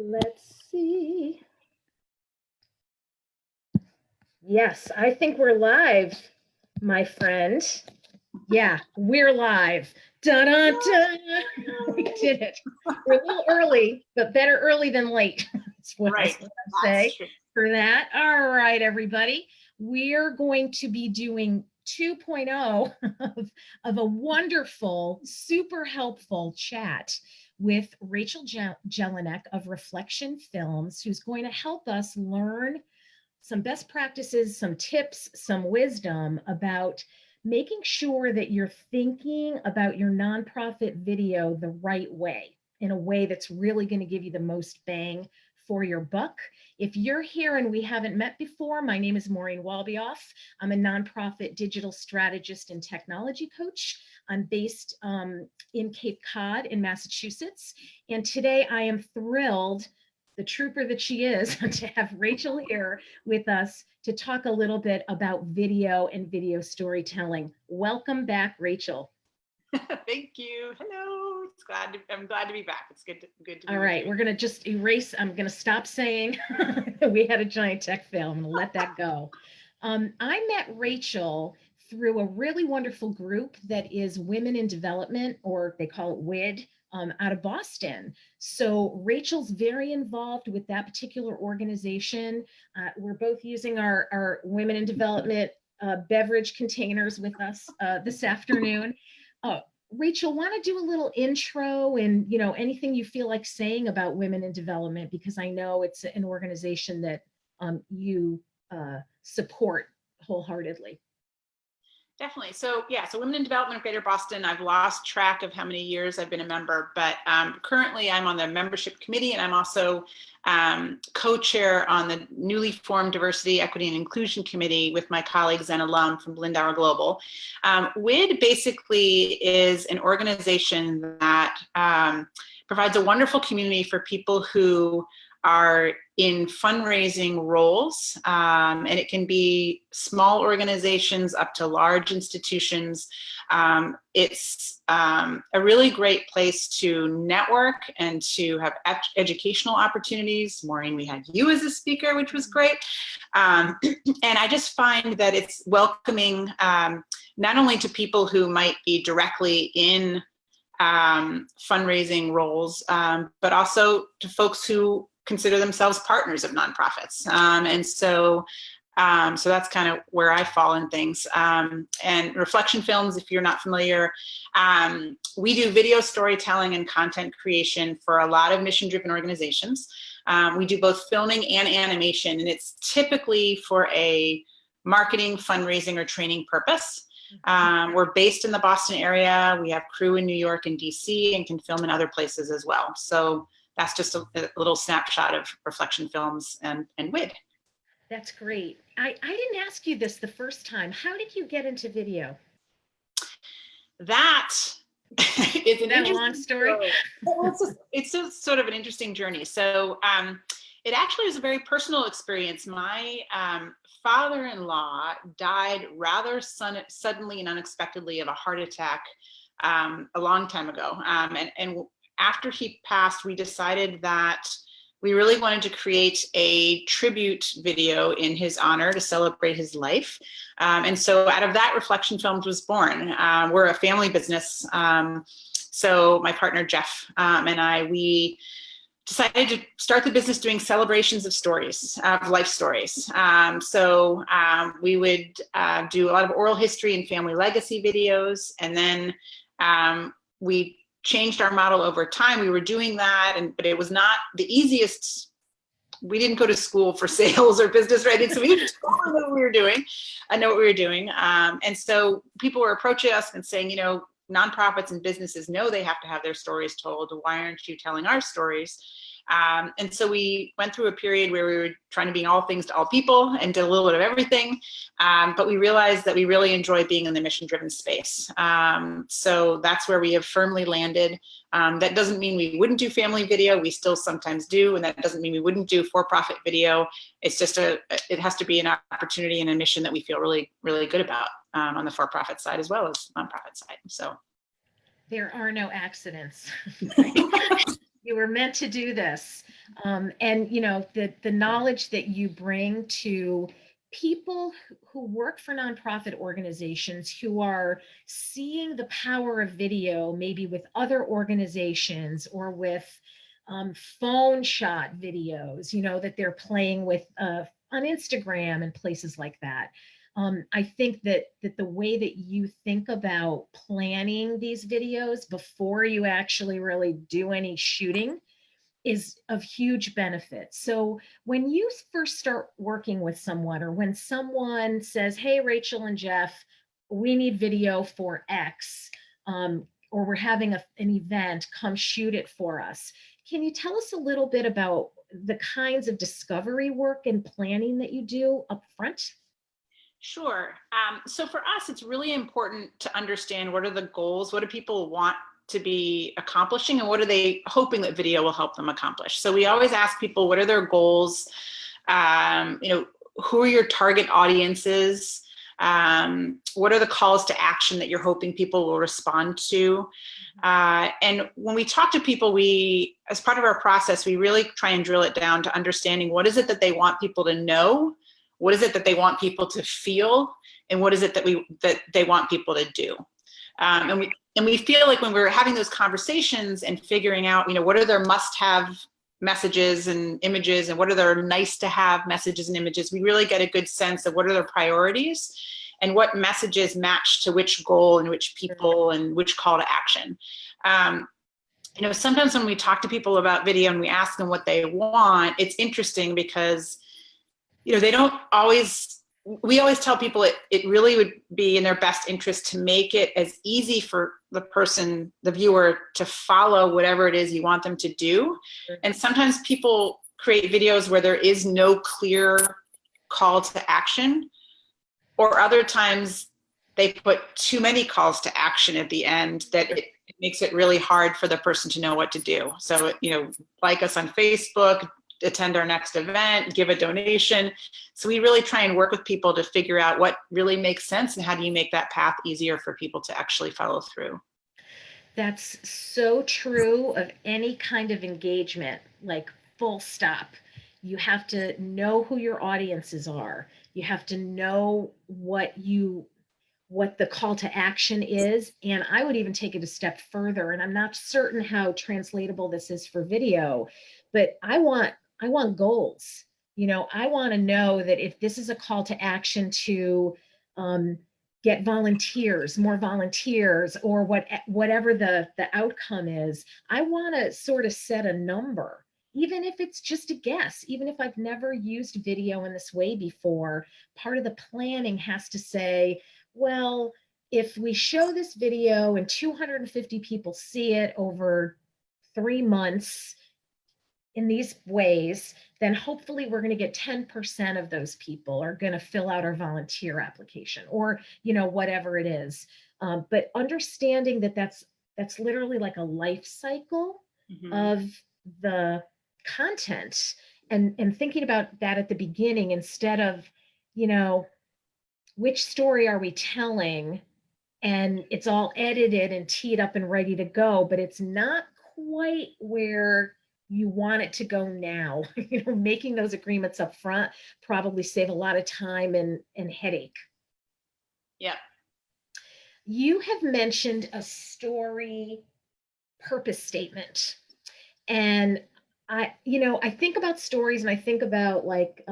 Let's see. Yes, I think we're live, my friend. Yeah, we're live. Da-da-da. We did it. We're a little early, but better early than late. That's what I say for that. All right, everybody. We're going to be doing 2.0 of a wonderful, super helpful chat with Rachel Jellinek of Reflection Films, who's going to help us learn some best practices, some tips, some wisdom about making sure that you're thinking about your nonprofit video the right way, in a way that's really going to give you the most bang for your buck. If you're here and we haven't met before, my name is Maureen Walbioff. I'm a nonprofit digital strategist and technology coach. I'm based in Cape Cod in Massachusetts. And today I am thrilled, the trooper that she is, to have Rachel here with us to talk a little bit about video and video storytelling. Welcome back, Rachel. Thank you. Hello. I'm glad to be back. It's good to be All right, we're gonna just erase. I'm gonna stop saying we had a giant tech fail. I'm gonna let that go. I met Rachel through a really wonderful group that is Women in Development, or they call it WID, out of Boston. So Rachel's very involved with that particular organization. We're both using our Women in Development beverage containers with us this afternoon. Rachel, want to do a little intro and, you know, anything you feel like saying about Women in Development, because I know it's an organization that you support wholeheartedly. Definitely. So yeah, so Women in Development of Greater Boston, I've lost track of how many years I've been a member, but currently I'm on the membership committee, and I'm also co-chair on the newly formed Diversity, Equity, and Inclusion Committee with my colleagues and alum from Lindauer Global. WID basically is an organization that provides a wonderful community for people who are in fundraising roles, and it can be small organizations up to large institutions. It's a really great place to network and to have educational opportunities. Maureen, we had you as a speaker, which was great. And I just find that it's welcoming, not only to people who might be directly in fundraising roles, but also to folks who consider themselves partners of nonprofits. And so that's kind of where I fall in things. And Reflection Films, if you're not familiar, we do video storytelling and content creation for a lot of mission-driven organizations. We do both filming and animation, and it's typically for a marketing, fundraising, or training purpose. We're based in the Boston area. We have crew in New York and DC, and can film in other places as well. So that's just a little snapshot of Reflection Films and WID. That's great. I didn't ask you this the first time. How did you get into video? That is a long story. It's just sort of an interesting journey. So it actually was a very personal experience. My father-in-law died rather suddenly and unexpectedly of a heart attack a long time ago. And after he passed, we decided that we really wanted to create a tribute video in his honor to celebrate his life. And so out of that, Reflection Films was born. We're a family business. So my partner, Jeff, and I, we decided to start the business doing celebrations of stories, of life stories. So we would do a lot of oral history and family legacy videos. And then we changed our model over time. We were doing that, but it was not the easiest. We didn't go to school for sales or business, right? So we didn't know what we were doing. And so people were approaching us and saying, you know, nonprofits and businesses know they have to have their stories told. Why aren't you telling our stories? And so we went through a period where we were trying to be all things to all people and did a little bit of everything. But we realized that we really enjoy being in the mission-driven space. So that's where we have firmly landed. That doesn't mean we wouldn't do family video. We still sometimes do. And that doesn't mean we wouldn't do for-profit video. It's just it has to be an opportunity and a mission that we feel really, really good about on the for-profit side as well as nonprofit side. So there are no accidents. You were meant to do this. And you know, the knowledge that you bring to people who work for nonprofit organizations, who are seeing the power of video, maybe with other organizations or with phone shot videos, you know, that they're playing with on Instagram and places like that. I think that the way that you think about planning these videos before you actually really do any shooting is of huge benefit. So when you first start working with someone, or when someone says, "Hey, Rachel and Jeff, we need video for X," or we're having an event, come shoot it for us. Can you tell us a little bit about the kinds of discovery work and planning that you do up front? Sure. So for us, it's really important to understand what are the goals, what do people want to be accomplishing, and what are they hoping that video will help them accomplish. So we always ask people, what are their goals? You know, who are your target audiences? What are the calls to action that you're hoping people will respond to? And when we talk to people, we, as part of our process, we really try and drill it down to understanding what is it that they want people to know, what is it that they want people to feel, and what is it that they want people to do. And we feel like when we're having those conversations and figuring out, you know, what are their must-have messages and images, and what are their nice-to-have messages and images, we really get a good sense of what are their priorities and what messages match to which goal and which people and which call to action. You know, sometimes when we talk to people about video and we ask them what they want, it's interesting because, you know, they don't always, we always tell people it really would be in their best interest to make it as easy for the person, the viewer, to follow whatever it is you want them to do. And sometimes people create videos where there is no clear call to action, or other times they put too many calls to action at the end that it makes it really hard for the person to know what to do. So, you know, like us on Facebook, attend our next event, give a donation. So we really try and work with people to figure out what really makes sense and how do you make that path easier for people to actually follow through. That's so true of any kind of engagement, like full stop. You have to know who your audiences are. You have to know what the call to action is. And I would even take it a step further. And I'm not certain how translatable this is for video, but I want goals. You know, I want to know that if this is a call to action to um, get volunteers, more volunteers, or whatever the outcome is, I want to sort of set a number, even if it's just a guess, even if I've never used video in this way before. Part of the planning has to say, well, if we show this video and 250 people see it over 3 months in these ways, then hopefully we're going to get 10% of those people are going to fill out our volunteer application, or, you know, whatever it is. But understanding that that's literally like a life cycle of the content, and thinking about that at the beginning instead of, you know, which story are we telling, and it's all edited and teed up and ready to go, but it's not quite where you want it to go now. You know, making those agreements up front probably save a lot of time and headache. Yeah. You have mentioned a story purpose statement. And I think about stories, and I think about like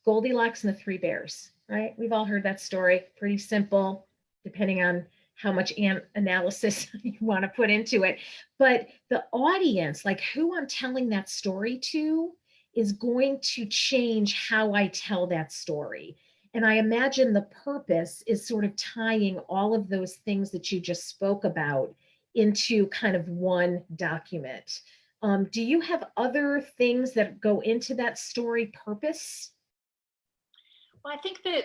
Goldilocks and the Three Bears, right? We've all heard that story. Pretty simple, depending on how much analysis you want to put into it. But the audience, like who I'm telling that story to, is going to change how I tell that story. And I imagine the purpose is sort of tying all of those things that you just spoke about into kind of one document. Do you have other things that go into that story purpose? Well, I think that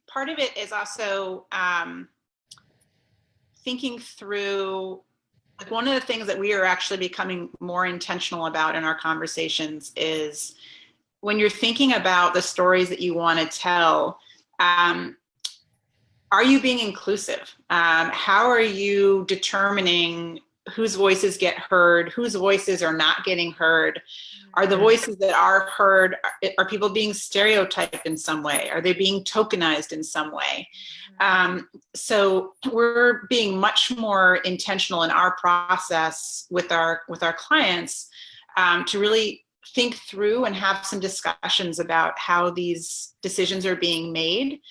part of it is also thinking through, like one of the things that we are actually becoming more intentional about in our conversations is when you're thinking about the stories that you want to tell, are you being inclusive? How are you determining whose voices get heard, whose voices are not getting heard. Are the voices that are heard, are people being stereotyped in some way? Are they being tokenized in some way? So we're being much more intentional in our process with our clients, to really think through and have some discussions about how these decisions are being made,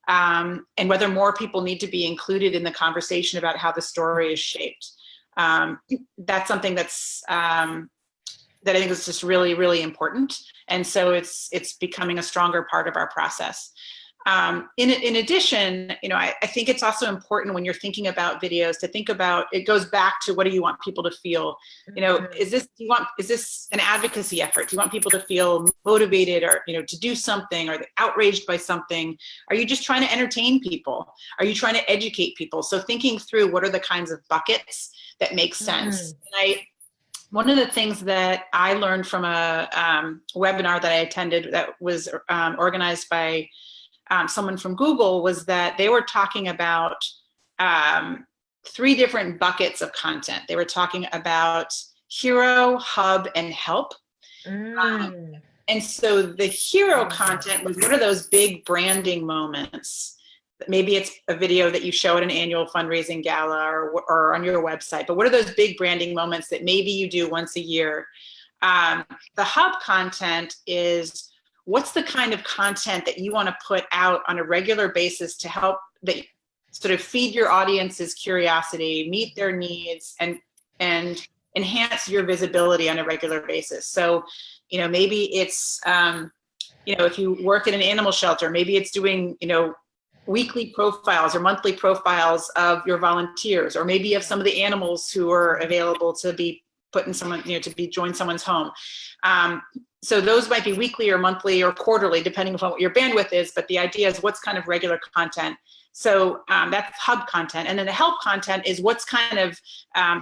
and whether more people need to be included in the conversation about how the story is shaped. That's something that's that I think is just really, really important. And so it's becoming a stronger part of our process. In addition, I think it's also important when you're thinking about videos to think about, it goes back to, what do you want people to feel? Is this an advocacy effort? Do you want people to feel motivated, or, to do something? Are they outraged by something? Are you just trying to entertain people? Are you trying to educate people? So thinking through, what are the kinds of buckets that make sense? And one of the things that I learned from a webinar that I attended that was organized by someone from Google, was that they were talking about 3 different buckets of content. They were talking about hero, hub, and help. And so the hero content was one of those big branding moments. Maybe it's a video that you show at an annual fundraising gala or on your website, but what are those big branding moments that maybe you do once a year? The hub content is, what's the kind of content that you want to put out on a regular basis to help that sort of feed your audience's curiosity, meet their needs, and enhance your visibility on a regular basis. So, maybe it's, if you work at an animal shelter, maybe it's doing, weekly profiles or monthly profiles of your volunteers, or maybe of some of the animals who are available to be put in someone, join someone's home. So those might be weekly or monthly or quarterly, depending upon what your bandwidth is. But the idea is, what's kind of regular content. So that's hub content. And then the help content is what's kind of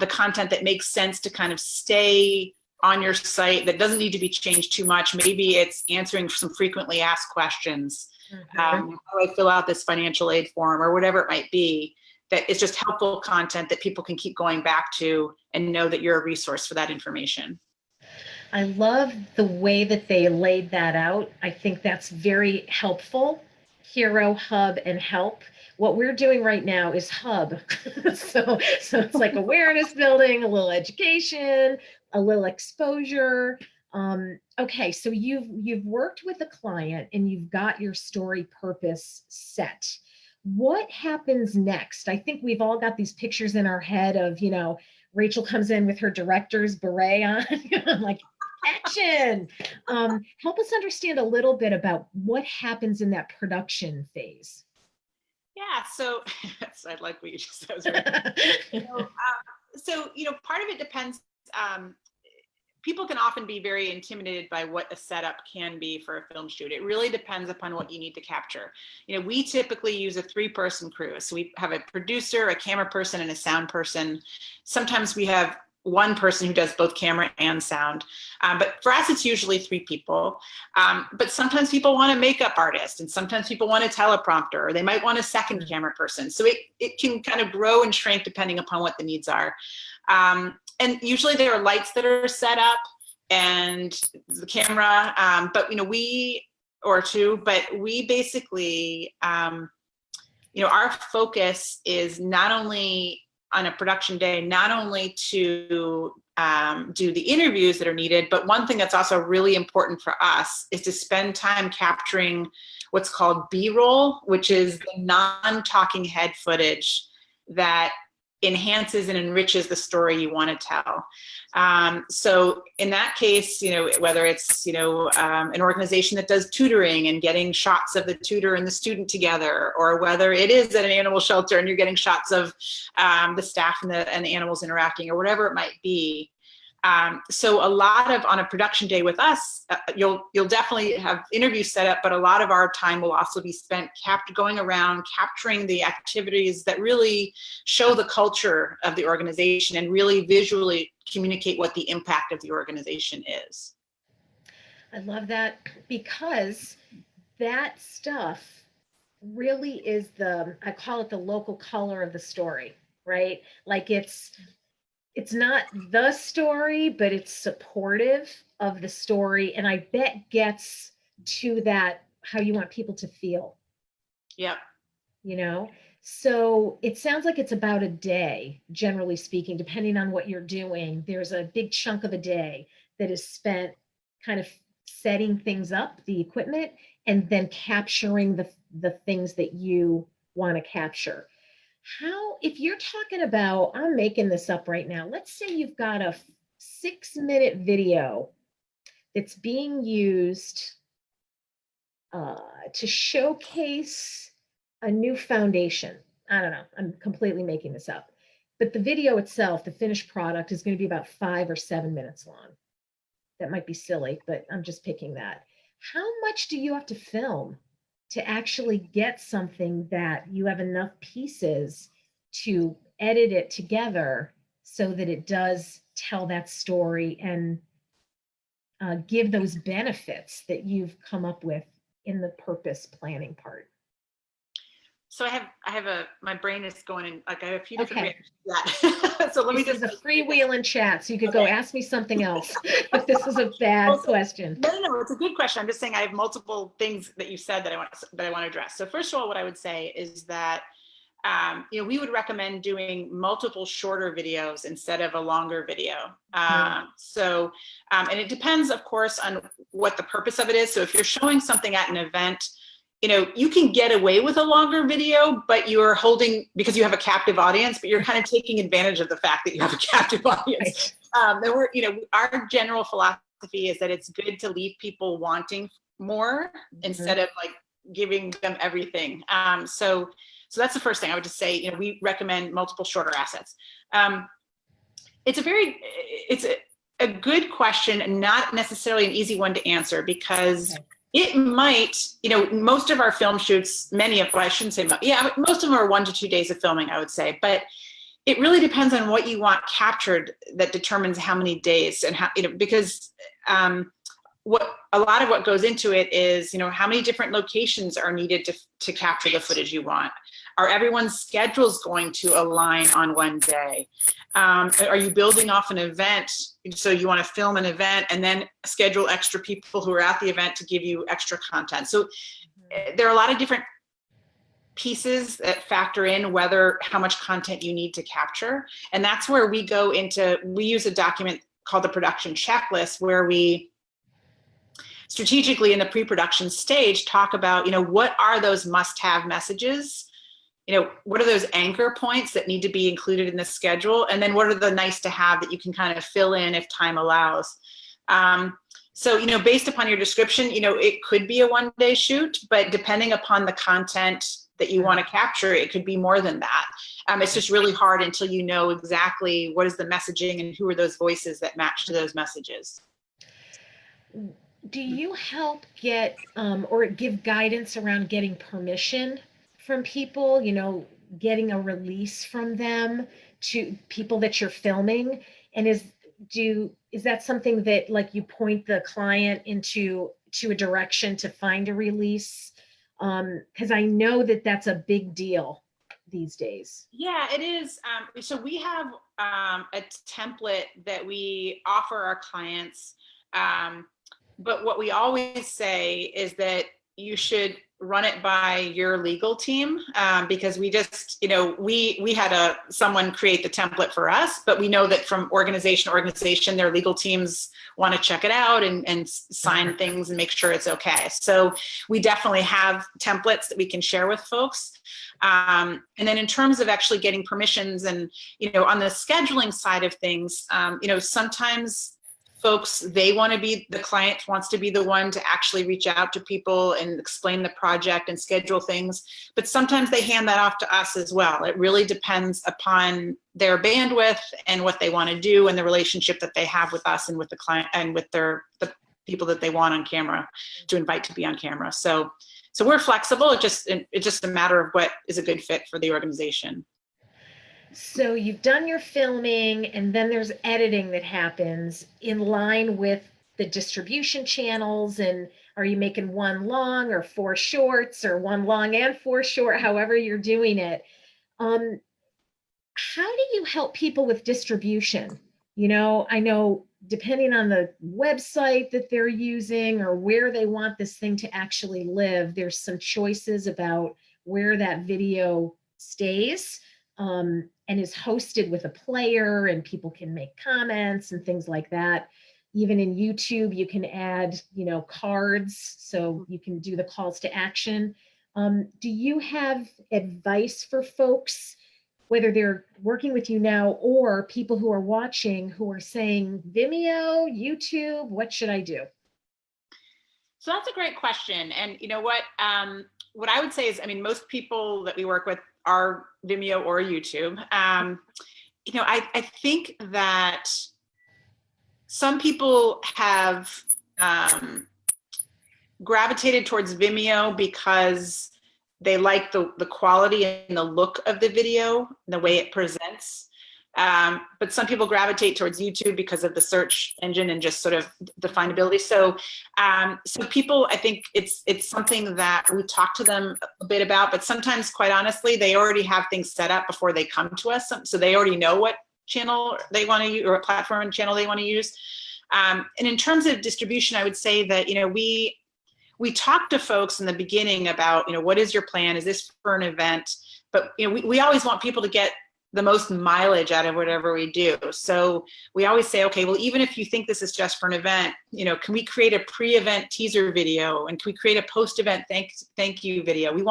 the content that makes sense to kind of stay on your site, that doesn't need to be changed too much. Maybe it's answering some frequently asked questions. How do I fill out this financial aid form, or whatever it might be, that is just helpful content that people can keep going back to and know that you're a resource for that information. I love the way that they laid that out. I think that's very helpful. Hero, hub, and help. What we're doing right now is hub. so it's like awareness building, a little education, a little exposure. Okay, so you've worked with a client and you've got your story purpose set. What happens next? I think we've all got these pictures in our head of, Rachel comes in with her director's beret on. I'm like, action. Help us understand a little bit about what happens in that production phase. Yeah, so I like what you just said. So, part of it depends. People can often be very intimidated by what a setup can be for a film shoot. It really depends upon what you need to capture. We typically use a 3-person crew. So we have a producer, a camera person, and a sound person. Sometimes we have one person who does both camera and sound. But for us, it's usually 3 people. But sometimes people want a makeup artist, and sometimes people want a teleprompter, or they might want a second camera person. So it can kind of grow and shrink depending upon what the needs are. And usually there are lights that are set up and the camera, but we basically, our focus is not only on a production day, not only to do the interviews that are needed, but one thing that's also really important for us is to spend time capturing what's called B-roll, which is the non-talking head footage that enhances and enriches the story you want to tell. So in that case, whether it's, an organization that does tutoring and getting shots of the tutor and the student together, or whether it is at an animal shelter and you're getting shots of the staff and the animals interacting, or whatever it might be. So a lot of, on a production day with us, you'll definitely have interviews set up, but a lot of our time will also be spent going around, capturing the activities that really show the culture of the organization and really visually communicate what the impact of the organization is. I love that, because that stuff really is I call it the local color of the story, right? Like it's it's not the story, but it's supportive of the story, and I bet gets to that how you want people to feel, Yep. you know? So it sounds like it's about a day, generally speaking, depending on what you're doing. There's a big chunk of a day that is spent kind of setting things up, the equipment, and then capturing the things that you want to capture. How, if you're talking about, I'm making this up right now, let's say you've got a 6-minute video that's being used to showcase a new foundation. I don't know, I'm completely making this up. But the video itself, the finished product, is going to be about 5 or 7 minutes long. That might be silly, but I'm just picking that. How much do you have to film to actually get something that you have enough pieces to edit it together so that it does tell that story and give those benefits that you've come up with in the purpose planning part? So my brain is going in, like I have a few different Okay. reactions to that. So let me This just is a freewheeling chat, so you could go Okay. ask me something else if this is a bad question. No, it's a good question. I'm just saying I have multiple things that you said that I want to address. So first of all, what I would say is that we would recommend doing multiple shorter videos instead of a longer video. And it depends, of course, on what the purpose of it is. So if you're showing something at an event, you can get away with a longer video, but you're holding, because you have a captive audience, but you're kind of taking advantage of the fact that you have a captive audience. Right. Our general philosophy is that it's good to leave people wanting more instead of like giving them everything. So that's the first thing I would just say. We recommend multiple shorter assets. It's a good question, and not necessarily an easy one to answer, because it might, most of our film shoots, I shouldn't say, most of them are 1 to 2 days of filming, I would say, but it really depends on what you want captured that determines how many days and how, because what a lot of what goes into it is, how many different locations are needed to capture the footage you want. Are everyone's schedules going to align on one day? Are you building off an event? So you want to film an event and then schedule extra people who are at the event to give you extra content. So there are a lot of different pieces that factor in how much content you need to capture. And that's where we use a document called the production checklist, where we strategically in the pre-production stage talk about, what are those must-have messages? What are those anchor points that need to be included in the schedule? And then what are the nice to have that you can kind of fill in if time allows? So, based upon your description, it could be a 1-day shoot, but depending upon the content that you want to capture, it could be more than that. It's just really hard until you know exactly what is the messaging and who are those voices that match to those messages. Do you help get or give guidance around getting permission from people, getting a release from them to people that you're filming? And is that something that, like, you point the client into a direction to find a release? Because I know that that's a big deal these days. Yeah, it is. So we have a template that we offer our clients. But what we always say is that you should run it by your legal team, because we just, we had someone create the template for us, but we know that from organization to organization, their legal teams want to check it out and sign things and make sure it's okay. So we definitely have templates that we can share with folks. And then in terms of actually getting permissions and, on the scheduling side of things, sometimes folks, the client wants to be the one to actually reach out to people and explain the project and schedule things. But sometimes they hand that off to us as well. It really depends upon their bandwidth and what they want to do and the relationship that they have with us and with the client and with the people that they want on camera to invite to be on camera. So we're flexible. It's just a matter of what is a good fit for the organization. So you've done your filming, and then there's editing that happens in line with the distribution channels. And are you making 1 long or 4 shorts, or 1 long and 4 short, however you're doing it? How do you help people with distribution? I know depending on the website that they're using or where they want this thing to actually live, there's some choices about where that video stays, and is hosted with a player, and people can make comments and things like that. Even in YouTube, you can add, cards so you can do the calls to action. Do you have advice for folks, whether they're working with you now or people who are watching who are saying, Vimeo, YouTube, what should I do? So that's a great question. And you know what I would say is, I mean, most people that we work with are Vimeo or YouTube. I think that some people have gravitated towards Vimeo because they like the quality and the look of the video, the way it presents. But some people gravitate towards YouTube because of the search engine and just sort of the findability. So people, I think it's something that we talk to them a bit about, but sometimes, quite honestly, they already have things set up before they come to us. So they already know what channel they want to use or what platform and channel they want to use. And in terms of distribution, I would say that, we talk to folks in the beginning about, what is your plan? Is this for an event? But, we always want people to get the most mileage out of whatever we do. So we always say, okay, well, even if you think this is just for an event, can we create a pre-event teaser video? And can we create a post-event thank you video? We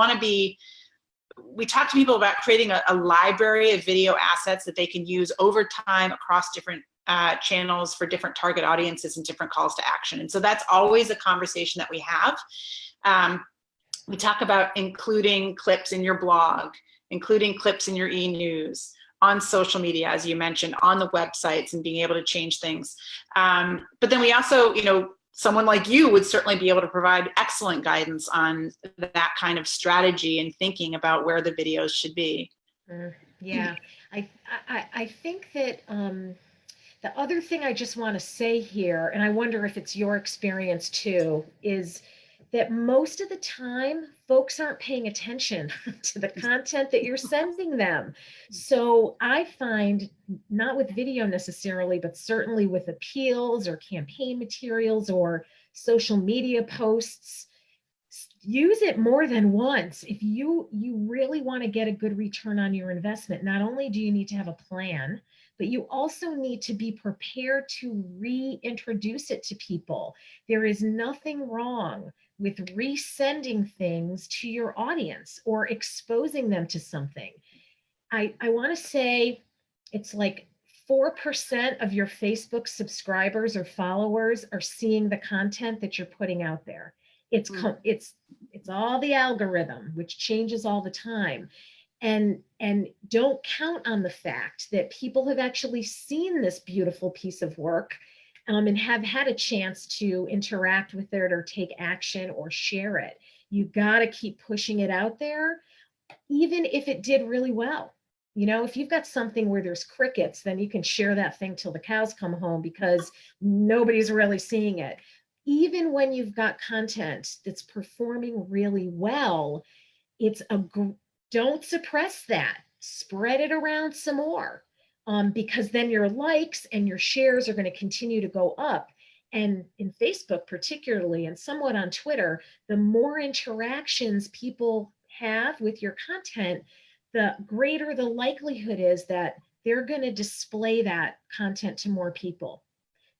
talk to people about creating a library of video assets that they can use over time across different channels for different target audiences and different calls to action. And so that's always a conversation that we have. We talk about including clips in your blog, including clips in your e-news, on social media, as you mentioned, on the websites, and being able to change things. But then we also, someone like you would certainly be able to provide excellent guidance on that kind of strategy and thinking about where the videos should be. Yeah, I think that the other thing I just want to say here, and I wonder if it's your experience too, is that most of the time folks aren't paying attention to the content that you're sending them. So I find, not with video necessarily, but certainly with appeals or campaign materials or social media posts, use it more than once. If you really want to get a good return on your investment, not only do you need to have a plan, but you also need to be prepared to reintroduce it to people. There is nothing wrong with resending things to your audience or exposing them to something. I want to say it's like 4% of your Facebook subscribers or followers are seeing the content that you're putting out there. It's all the algorithm, which changes all the time. And don't count on the fact that people have actually seen this beautiful piece of work, and have had a chance to interact with it or take action or share it. You got to keep pushing it out there, even if it did really well. If you've got something where there's crickets, then you can share that thing till the cows come home because nobody's really seeing it. Even when you've got content that's performing really well, don't suppress that. Spread it around some more, because then your likes and your shares are going to continue to go up. And in Facebook particularly, and somewhat on Twitter, the more interactions people have with your content, the greater the likelihood is that they're going to display that content to more people,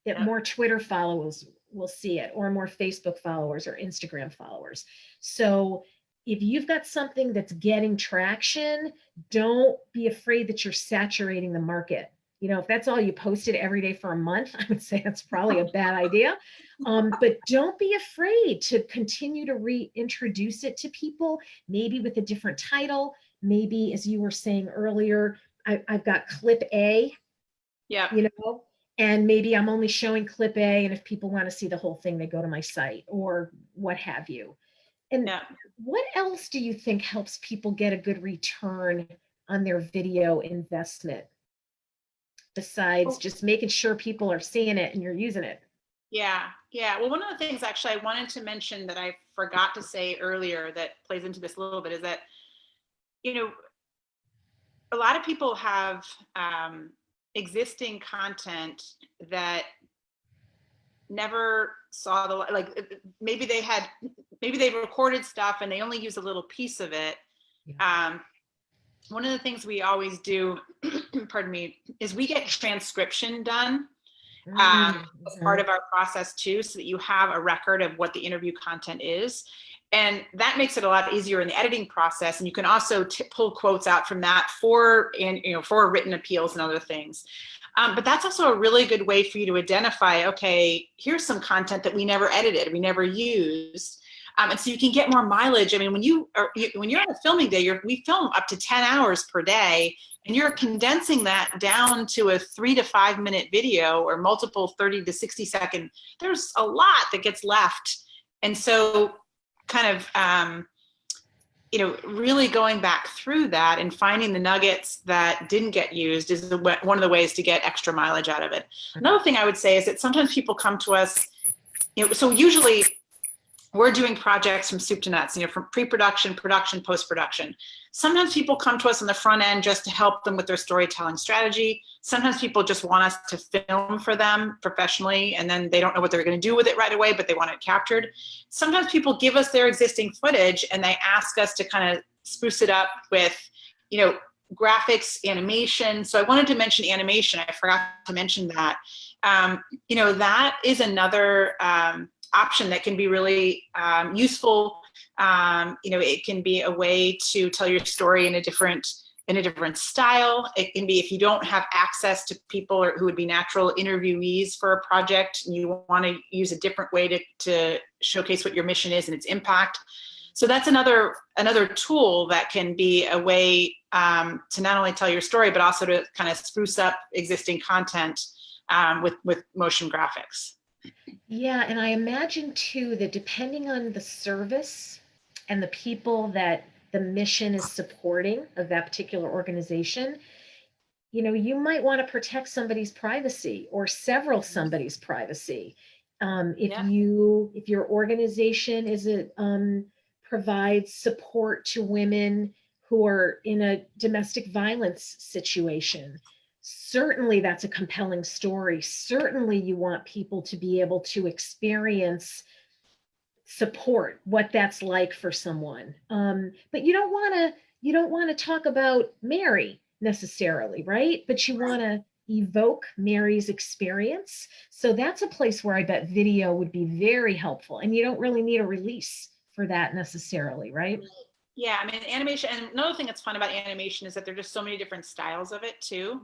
that more Twitter followers will see it, or more Facebook followers or Instagram followers. So if you've got something that's getting traction, don't be afraid that you're saturating the market. If that's all you posted every day for a month, I would say that's probably a bad idea. But don't be afraid to continue to reintroduce it to people, maybe with a different title. Maybe, as you were saying earlier, I've got clip A, Yeah. And maybe I'm only showing clip A. And if people want to see the whole thing, they go to my site or what have you. And what else do you think helps people get a good return on their video investment, besides just making sure people are seeing it and you're using it? Yeah. Well, one of the things actually I wanted to mention that I forgot to say earlier that plays into this a little bit is that, a lot of people have existing content that never saw the, like, maybe they recorded stuff and they only use a little piece of it. One of the things we always do, pardon me, is we get transcription done as part of our process too, so that you have a record of what the interview content is. And that makes it a lot easier in the editing process. And you can also pull quotes out from that for written appeals and other things. But that's also a really good way for you to identify, okay, here's some content that we never edited, we never used. And so you can get more mileage. I mean, when you're on a filming day, we film up to 10 hours per day, and you're condensing that down to a 3 to 5 minute video or multiple 30 to 60 second. There's a lot that gets left. And so kind of, really going back through that and finding the nuggets that didn't get used is one of the ways to get extra mileage out of it. Another thing I would say is that sometimes people come to us, so usually we're doing projects from soup to nuts, from pre-production, production, post-production. Sometimes people come to us on the front end just to help them with their storytelling strategy. Sometimes people just want us to film for them professionally, and then they don't know what they're going to do with it right away, but they want it captured. Sometimes people give us their existing footage and they ask us to kind of spruce it up with, graphics, animation. So I wanted to mention animation. I forgot to mention that. That is another option that can be really useful. It can be a way to tell your story in a different style. It can be, if you don't have access to people who would be natural interviewees for a project, and you want to use a different way to showcase what your mission is and its impact. So that's another tool that can be a way to not only tell your story, but also to kind of spruce up existing content with motion graphics. Yeah, and I imagine too that depending on the service and the people that the mission is supporting of that particular organization, you might want to protect somebody's privacy or several somebody's privacy. If your organization provides support to women who are in a domestic violence situation, certainly that's a compelling story. Certainly you want people to be able to experience support, what that's like for someone. But you don't want to talk about Mary necessarily, right? But you want to evoke Mary's experience. So that's a place where I bet video would be very helpful. And you don't really need a release for that necessarily, right? Yeah, I mean, animation, and another thing that's fun about animation is that there are just so many different styles of it too.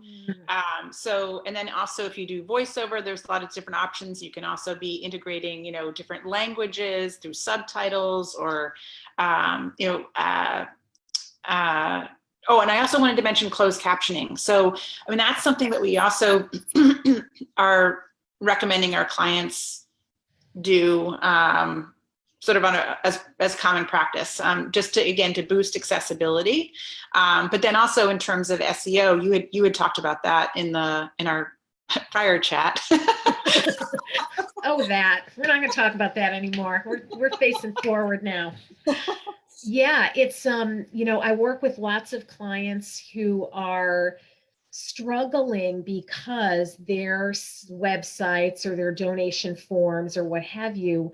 And then also if you do voiceover, there's a lot of different options. You can also be integrating, different languages through subtitles or, oh, and I also wanted to mention closed captioning. So, I mean, that's something that we also are recommending our clients do, sort of as common practice, just to boost accessibility. But then also in terms of SEO, you had talked about that in our prior chat. Oh, we're not going to talk about that anymore. We're facing forward now. Yeah, it's I work with lots of clients who are struggling because their websites or their donation forms or what have you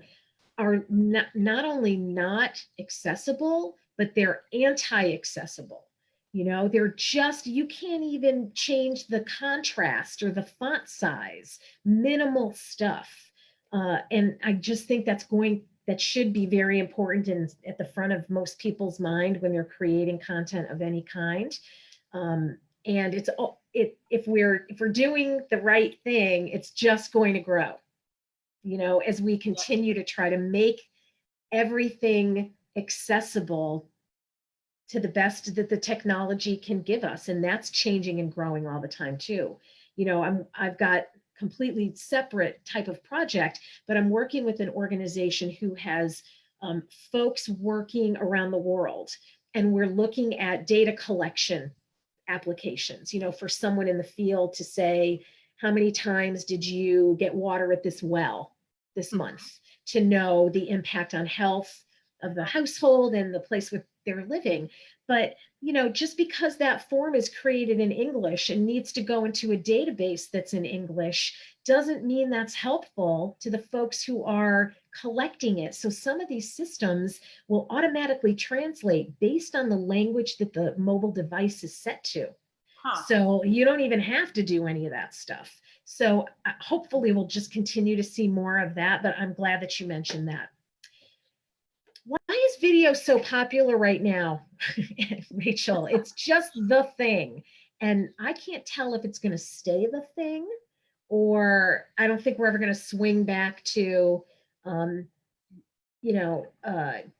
are not only not accessible, but they're anti-accessible. They're just, you can't even change the contrast or the font size, minimal stuff. And I just think that should be very important and at the front of most people's mind when they're creating content of any kind. And if we're doing the right thing, it's just going to grow. As we continue to try to make everything accessible to the best that the technology can give us. And that's changing and growing all the time too. I've got completely separate type of project, but I'm working with an organization who has folks working around the world. And we're looking at data collection applications, for someone in the field to say, how many times did you get water at this well this month, to know the impact on health of the household and the place they're living. But, just because that form is created in English and needs to go into a database that's in English doesn't mean that's helpful to the folks who are collecting it. So some of these systems will automatically translate based on the language that the mobile device is set to. Huh. So you don't even have to do any of that stuff. So hopefully we'll just continue to see more of that, but I'm glad that you mentioned that. Why is video so popular right now, Rachel? It's just the thing. And I can't tell if it's going to stay the thing, or I don't think we're ever going to swing back to,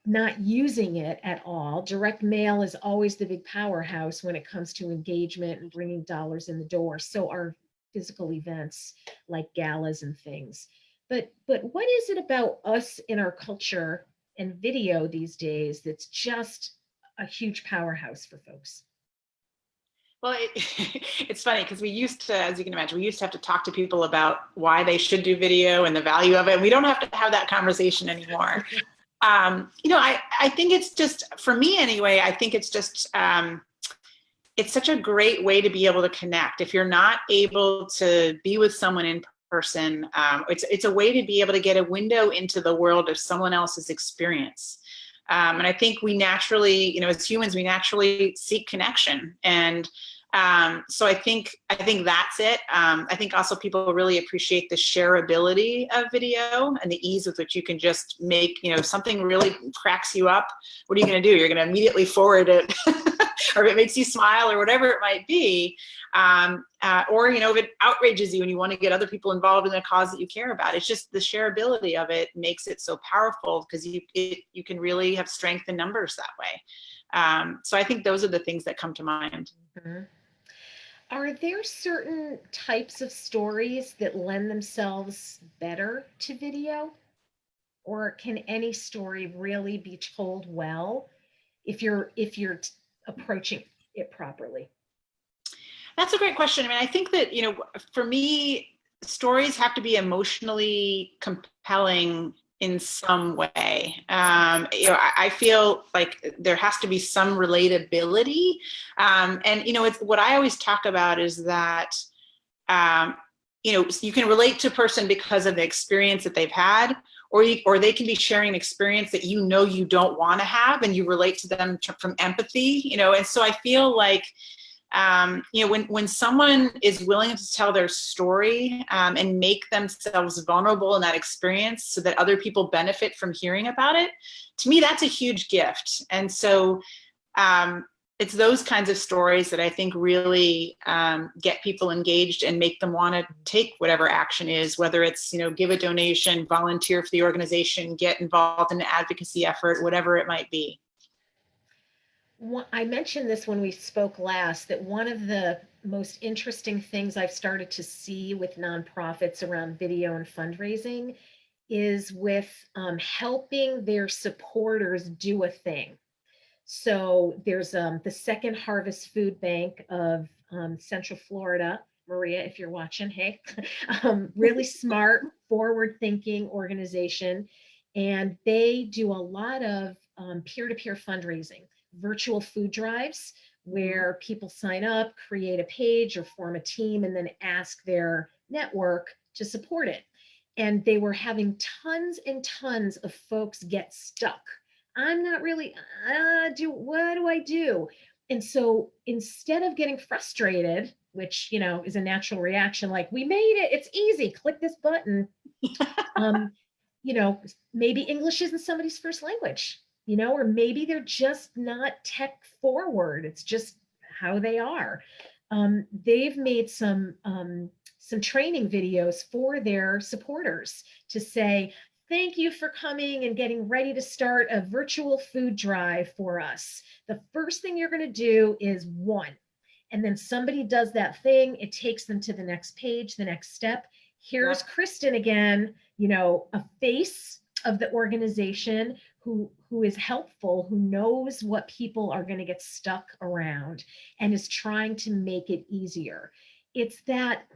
not using it at all. Direct mail is always the big powerhouse when it comes to engagement and bringing dollars in the door. So are physical events like galas and things. But what is it about us in our culture and video these days that's just a huge powerhouse for folks? Well, it's funny because we used to, as you can imagine, we used to have to talk to people about why they should do video and the value of it. We don't have to have that conversation anymore. I think it's just, for me anyway, I think it's just, it's such a great way to be able to connect. If you're not able to be with someone in person, it's a way to be able to get a window into the world of someone else's experience. And I think we naturally, as humans, we naturally seek connection. And so I think that's it. I think also people really appreciate the shareability of video and the ease with which you can just make, something really cracks you up. What are you going to do? You're going to immediately forward it, or if it makes you smile or whatever it might be. Or, if it outrages you and you want to get other people involved in a cause that you care about. It's just the shareability of it makes it so powerful because you can really have strength in numbers that way. So I think those are the things that come to mind. Mm-hmm. Are there certain types of stories that lend themselves better to video? Or can any story really be told well if you're approaching it properly? That's a great question. I mean, I think that, for me, stories have to be emotionally compelling in some way. I feel like there has to be some relatability. And, it's what I always talk about is that, you can relate to a person because of the experience that they've had, or they can be sharing an experience that you don't want to have, and you relate to them from empathy, and so I feel like, when someone is willing to tell their story and make themselves vulnerable in that experience so that other people benefit from hearing about it, to me, that's a huge gift. And so it's those kinds of stories that I think really get people engaged and make them want to take whatever action is, whether it's, give a donation, volunteer for the organization, get involved in an advocacy effort, whatever it might be. I mentioned this when we spoke last, that one of the most interesting things I've started to see with nonprofits around video and fundraising is with helping their supporters do a thing. So there's the Second Harvest Food Bank of Central Florida. Maria, if you're watching, hey, really smart, forward-thinking organization. And they do a lot of peer-to-peer fundraising, virtual food drives, where people sign up, create a page or form a team, and then ask their network to support it. And they were having tons and tons of folks get stuck. I'm not really, what do I do? And so instead of getting frustrated, which, is a natural reaction, like, we made it, it's easy, click this button. Maybe English isn't somebody's first language, or maybe they're just not tech forward. It's just how they are. They've made some training videos for their supporters to say, thank you for coming and getting ready to start a virtual food drive for us. The first thing you're going to do is 1. And then somebody does that thing. It takes them to the next page, the next step. Here's Kristen again, a face of the organization who is helpful, who knows what people are going to get stuck around and is trying to make it easier. It's that,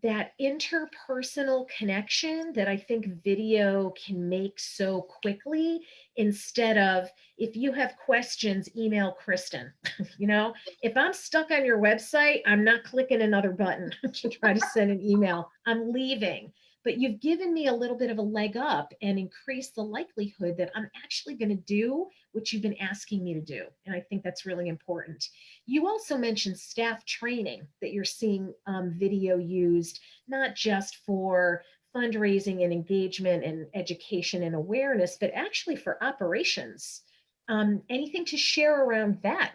that interpersonal connection that I think video can make so quickly, instead of, if you have questions, email Kristen. You know, if I'm stuck on your website, I'm not clicking another button to try to send an email. I'm leaving. But you've given me a little bit of a leg up and increased the likelihood that I'm actually going to do what you've been asking me to do. And I think that's really important. You also mentioned staff training, that you're seeing video used not just for fundraising and engagement and education and awareness, but actually for operations. Anything to share around that?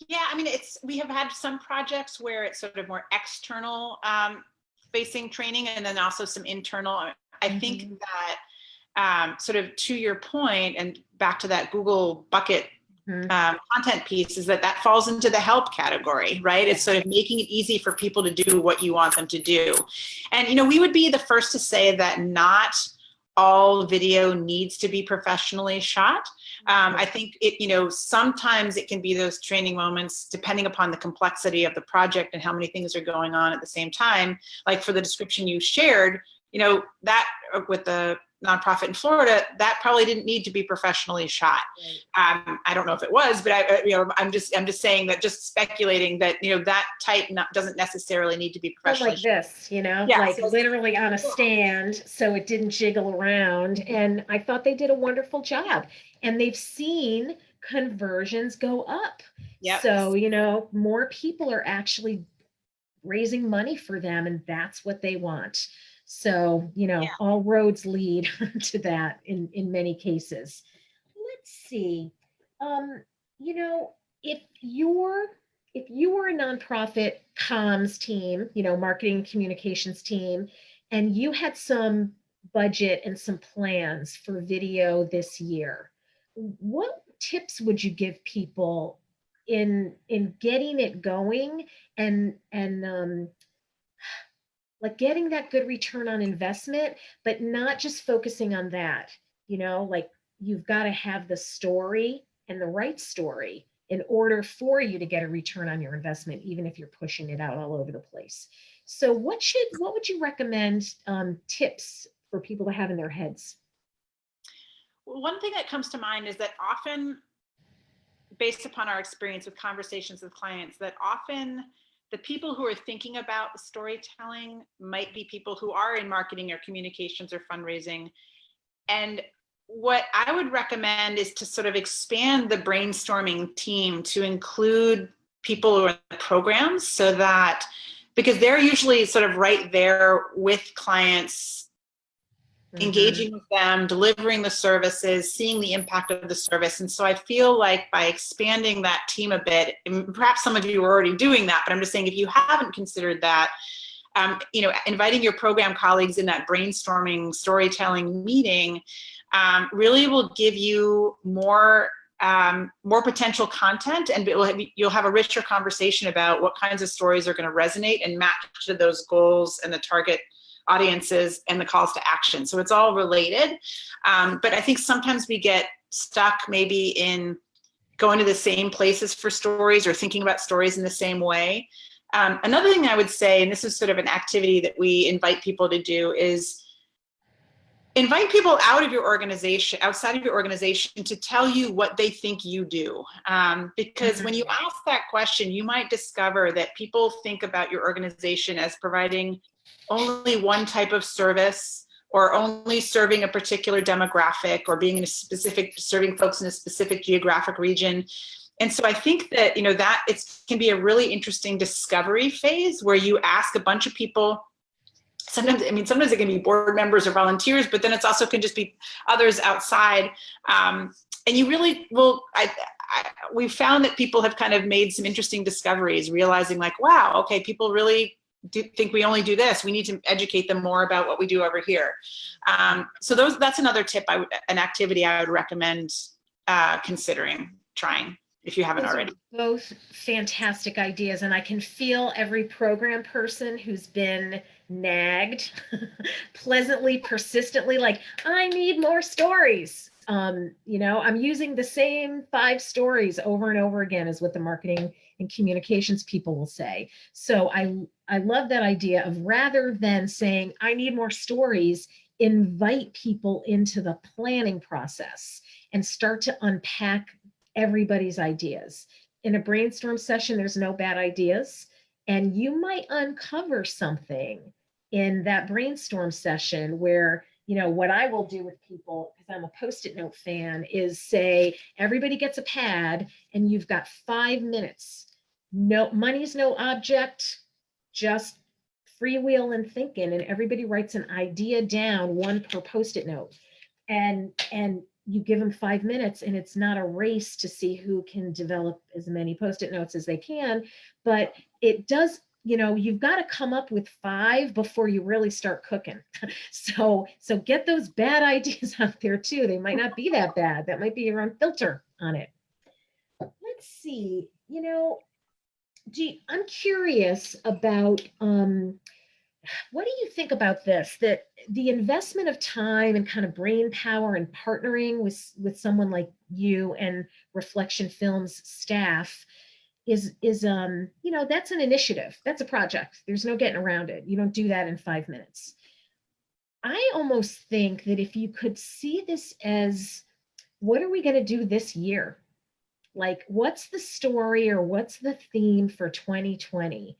Yeah, I mean, we have had some projects where it's sort of more external facing training, and then also some internal. I think that sort of to your point, and back to that Google bucket content piece, is that falls into the help category, right? It's sort of making it easy for people to do what you want them to do. And, we would be the first to say that not all video needs to be professionally shot. I think sometimes it can be those training moments, depending upon the complexity of the project and how many things are going on at the same time. Like for the description you shared, that with the nonprofit in Florida, that probably didn't need to be professionally shot. Right. I don't know if it was, but I'm just saying that, just speculating that, that type doesn't necessarily need to be professionally like this, like so literally on a stand, so it didn't jiggle around. And I thought they did a wonderful job, and they've seen conversions go up. Yep. So, more people are actually raising money for them, and that's what they want. So, all roads lead to that in many cases. Let's see. You know, if you were a nonprofit comms team, marketing communications team, and you had some budget and some plans for video this year, what tips would you give people in getting it going, and like getting that good return on investment, but not just focusing on that? Like, you've got to have the story, and the right story, in order for you to get a return on your investment, even if you're pushing it out all over the place. So what would you recommend, tips for people to have in their heads? Well, one thing that comes to mind is that often, based upon our experience with conversations with clients, that often the people who are thinking about the storytelling might be people who are in marketing or communications or fundraising. And what I would recommend is to sort of expand the brainstorming team to include people who are in the programs, so that, because they're usually sort of right there with clients, engaging with them, delivering the services, seeing the impact of the service. And so I feel like by expanding that team a bit, and perhaps some of you are already doing that, but I'm just saying, if you haven't considered that, inviting your program colleagues in that brainstorming storytelling meeting really will give you more potential content, and you'll have a richer conversation about what kinds of stories are going to resonate and match to those goals and the target audiences and the calls to action. So it's all related. But I think sometimes we get stuck maybe in going to the same places for stories, or thinking about stories in the same way. Another thing I would say, and this is sort of an activity that we invite people to do, is invite people outside of your organization, to tell you what they think you do. Because when you ask that question, you might discover that people think about your organization as providing only one type of service, or only serving a particular demographic, or being in a specific, serving folks in a specific geographic region. And so I think that, that it can be a really interesting discovery phase, where you ask a bunch of people. Sometimes it can be board members or volunteers, but then it's also can just be others outside. And you really will, we've found that people have kind of made some interesting discoveries, realizing like, wow, okay, people really do think we only do this. We need to educate them more about what we do over here. So that's another tip, an activity I would recommend considering trying, if you haven't already. Both fantastic ideas, and I can feel every program person who's been nagged pleasantly, persistently, like, I need more stories. I'm using the same 5 stories over and over again, is what the marketing and communications people will say. So I love that idea of, rather than saying, I need more stories, invite people into the planning process and start to unpack everybody's ideas. In a brainstorm session, there's no bad ideas, and you might uncover something in that brainstorm session where, what I will do with people, because I'm a Post-it note fan, is say, everybody gets a pad and you've got 5 minutes. No, money's no object, just freewheel and thinking, and everybody writes an idea down, one per Post-it note. And you give them 5 minutes, and it's not a race to see who can develop as many Post-it notes as they can, but it does, you've got to come up with 5 before you really start cooking. So get those bad ideas out there too. They might not be that bad. That might be your own filter on it. Let's see, I'm curious about, what do you think about this, that the investment of time and kind of brain power and partnering with someone like you and Reflection Films staff is that's an initiative, that's a project, there's no getting around it, you don't do that in 5 minutes. I almost think that if you could see this as, what are we going to do this year, like what's the story or what's the theme for 2020,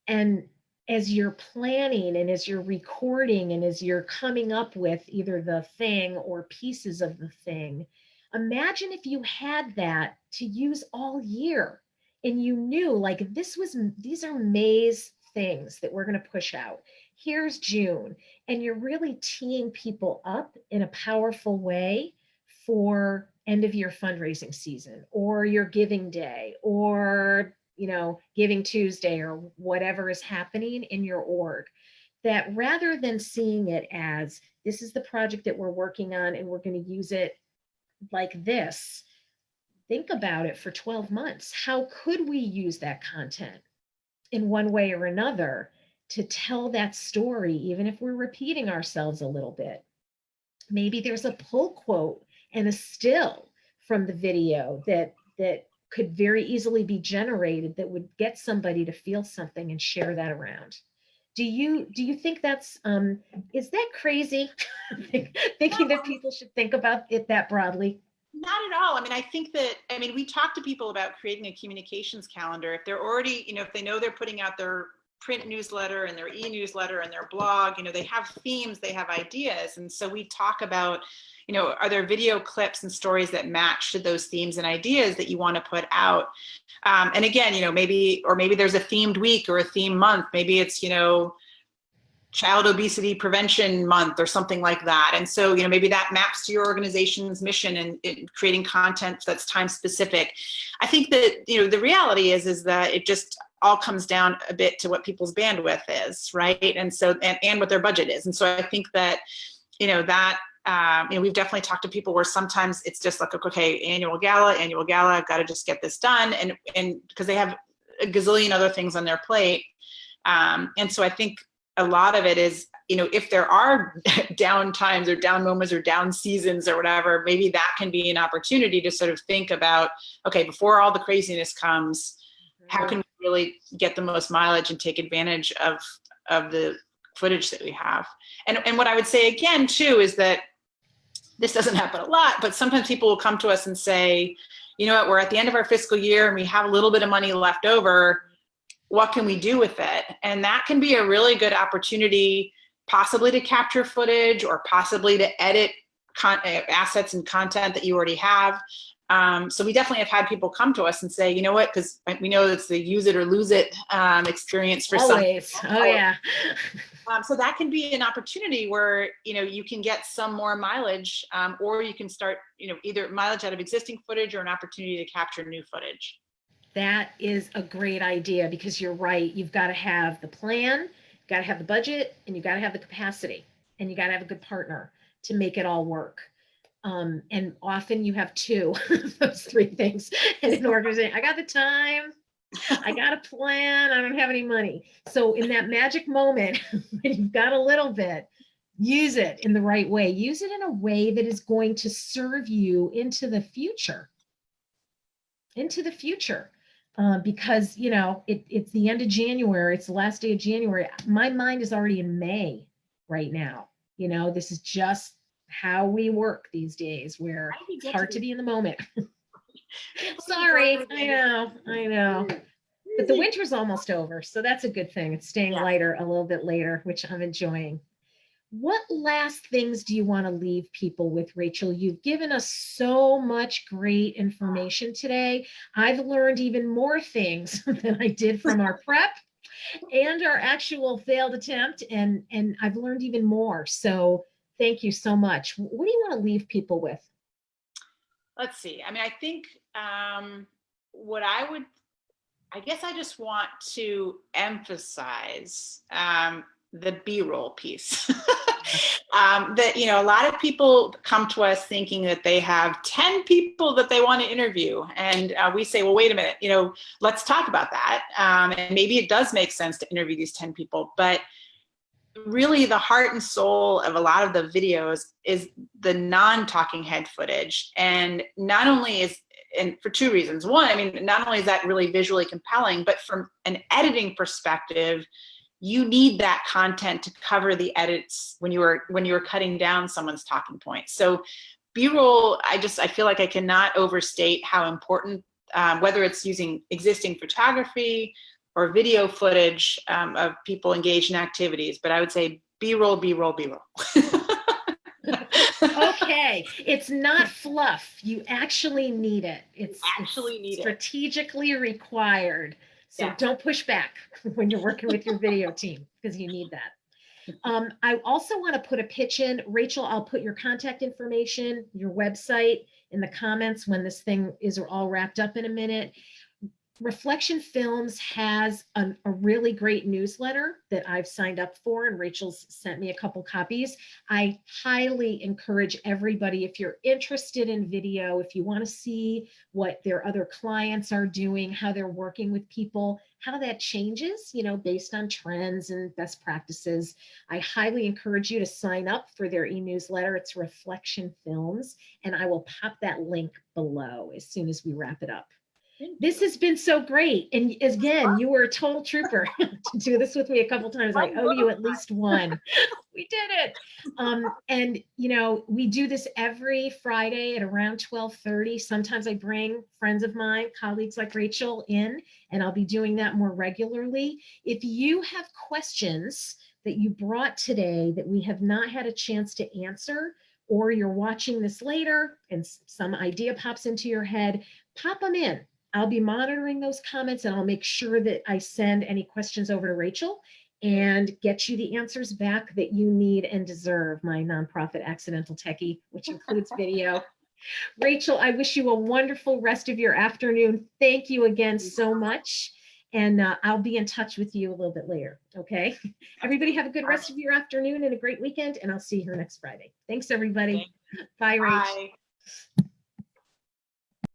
and as you're planning and as you're recording and as you're coming up with either the thing or pieces of the thing, imagine if you had that to use all year, and you knew, like, these are May's things that we're going to push out. Here's June, and you're really teeing people up in a powerful way for end of year fundraising season, or your giving day, or Giving Tuesday, or whatever is happening in your org. That rather than seeing it as, this is the project that we're working on and we're going to use it like this, think about it for 12 months. How could we use that content in one way or another to tell that story, even if we're repeating ourselves a little bit? Maybe there's a pull quote and a still from the video that could very easily be generated that would get somebody to feel something and share that around. Do you think that's is that crazy? Thinking that people should think about it that broadly? Not at all. I mean, I think that, we talk to people about creating a communications calendar. If they're already, if they know they're putting out their print newsletter and their e-newsletter and their blog, they have themes, they have ideas. And so we talk about, are there video clips and stories that match to those themes and ideas that you want to put out? And again, maybe there's a themed week or a theme month. Maybe it's, Child Obesity Prevention Month or something like that. And so, maybe that maps to your organization's mission and creating content that's time specific. I think that, the reality is that it just all comes down a bit to what people's bandwidth is, right? And so, and what their budget is. And so I think that, we've definitely talked to people where sometimes it's just like, okay, annual gala, I've got to just get this done. And because they have a gazillion other things on their plate. And so I think a lot of it is, if there are down times or down moments or down seasons or whatever, maybe that can be an opportunity to sort of think about, okay, before all the craziness comes, how can we really get the most mileage and take advantage of the footage that we have? And what I would say again too is that this doesn't happen a lot, but sometimes people will come to us and say, you know what, we're at the end of our fiscal year and we have a little bit of money left over. What can we do with it? And that can be a really good opportunity, possibly to capture footage or possibly to edit assets and content that you already have. So we definitely have had people come to us and say, you know what, because we know it's the use it or lose it experience for Always. some. Oh yeah. So that can be an opportunity where, you can get some more mileage, or you can start, either mileage out of existing footage or an opportunity to capture new footage. That is a great idea, because you're right. You've got to have the plan, you've got to have the budget, and you've got to have the capacity, and you got to have a good partner to make it all work. And often you have two of those 3 things in an organization. I got the time, I got a plan, I don't have any money. So in that magic moment, when you've got a little bit, use it in the right way. Use it in a way that is going to serve you into the future. because, you know, it's the end of January. It's the last day of January. My mind is already in May right now. You know, this is just how we work these days, where How did we it's get to hard to this? be in the moment. Going Sorry, to the I end of know, I know. But the winter's almost over, so that's a good thing. It's staying Yeah. lighter a little bit later, which I'm enjoying. What last things do you want to leave people with, Rachel? You've given us so much great information today. I've learned even more things than I did from our prep and our actual failed attempt, and I've learned even more. So thank you so much. What do you want to leave people with? Let's see. I mean, I think what I guess I just want to emphasize the B-roll piece. That, you know, a lot of people come to us thinking that they have 10 people that they want to interview. And we say, well, wait a minute, you know, let's talk about that. And maybe it does make sense to interview these 10 people, but really the heart and soul of a lot of the videos is the non-talking head footage. And not only is, and for two reasons. One, I mean, not only is that really visually compelling, but from an editing perspective, you need that content to cover the edits when you are cutting down someone's talking points. So B-roll, I feel like I cannot overstate how important, whether it's using existing photography or video footage of people engaged in activities, but I would say B-roll, B-roll, B-roll. Okay, it's not fluff. You actually need it. It's Actually need it. strategically required. So Yeah. don't push back when you're working with your video team, because you need that. I also want to put a pitch in. Rachel, I'll put your contact information, your website in the comments when this thing is all wrapped up in a minute. Reflection Films has a really great newsletter that I've signed up for, and Rachel's sent me a couple copies. I highly encourage everybody, if you're interested in video, if you want to see what their other clients are doing, how they're working with people, how that changes, you know, based on trends and best practices, I highly encourage you to sign up for their e-newsletter. It's Reflection Films, and I will pop that link below as soon as we wrap it up. This has been so great. And again, you were a total trooper to do this with me a couple times. I owe you at least one. We did it. And you know, we do this every Friday at around 12:30. Sometimes I bring friends of mine, colleagues like Rachel in, and I'll be doing that more regularly. If you have questions that you brought today that we have not had a chance to answer, or you're watching this later and some idea pops into your head, pop them in. I'll be monitoring those comments, and I'll make sure that I send any questions over to Rachel and get you the answers back that you need and deserve, my nonprofit accidental techie, which includes video. Rachel, I wish you a wonderful rest of your afternoon. Thank you again so much. And I'll be in touch with you a little bit later. Okay. Everybody have a good rest of your afternoon and a great weekend. And I'll see you here next Friday. Thanks, everybody. Bye, Rach. Bye.